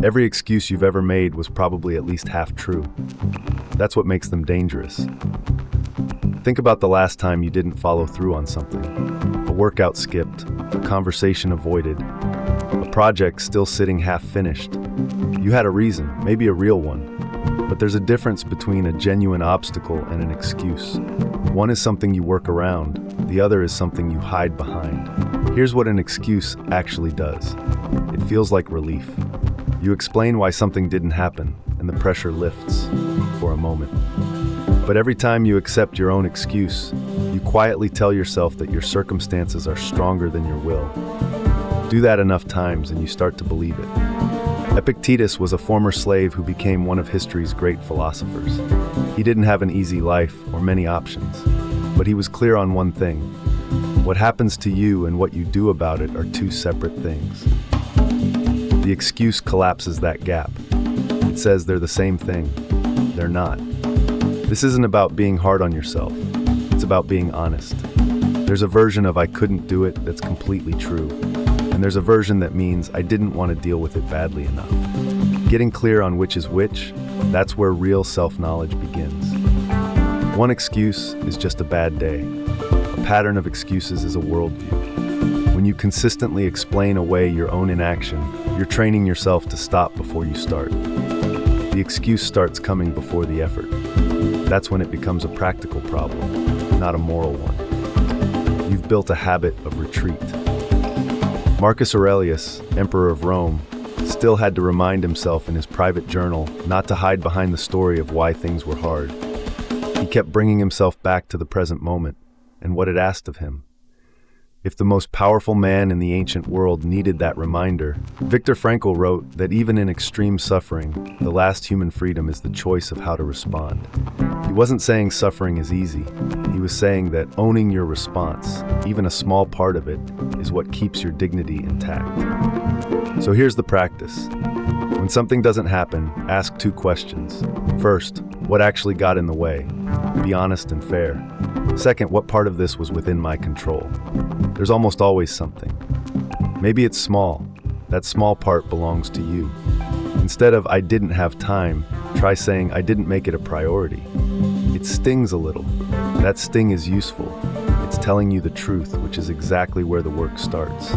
Every excuse you've ever made was probably at least half true. That's what makes them dangerous. Think about the last time you didn't follow through on something. A workout skipped, a conversation avoided, a project still sitting half finished. You had a reason, maybe a real one. But there's a difference between a genuine obstacle and an excuse. One is something you work around, the other is something you hide behind. Here's what an excuse actually does. It feels like relief. You explain why something didn't happen, and the pressure lifts for a moment. But every time you accept your own excuse, you quietly tell yourself that your circumstances are stronger than your will. Do that enough times and you start to believe it. Epictetus was a former slave who became one of history's great philosophers. He didn't have an easy life or many options, but he was clear on one thing. What happens to you and what you do about it are two separate things. The excuse collapses that gap. It says they're the same thing. They're not. This isn't about being hard on yourself. It's about being honest. There's a version of "I couldn't do it" that's completely true. And there's a version that means "I didn't want to deal with it badly enough." Getting clear on which is which, that's where real self-knowledge begins. One excuse is just a bad day. A pattern of excuses is a worldview. When you consistently explain away your own inaction, you're training yourself to stop before you start. The excuse starts coming before the effort. That's when it becomes a practical problem, not a moral one. You've built a habit of retreat. Marcus Aurelius, Emperor of Rome, still had to remind himself in his private journal not to hide behind the story of why things were hard. He kept bringing himself back to the present moment and what it asked of him. If the most powerful man in the ancient world needed that reminder, Viktor Frankl wrote that even in extreme suffering, the last human freedom is the choice of how to respond. He wasn't saying suffering is easy. He was saying that owning your response, even a small part of it, is what keeps your dignity intact. So here's the practice. When something doesn't happen, ask two questions. First, what actually got in the way? Be honest and fair. Second, what part of this was within my control? There's almost always something. Maybe it's small. That small part belongs to you. Instead of "I didn't have time," try saying "I didn't make it a priority." It stings a little. That sting is useful. It's telling you the truth, which is exactly where the work starts.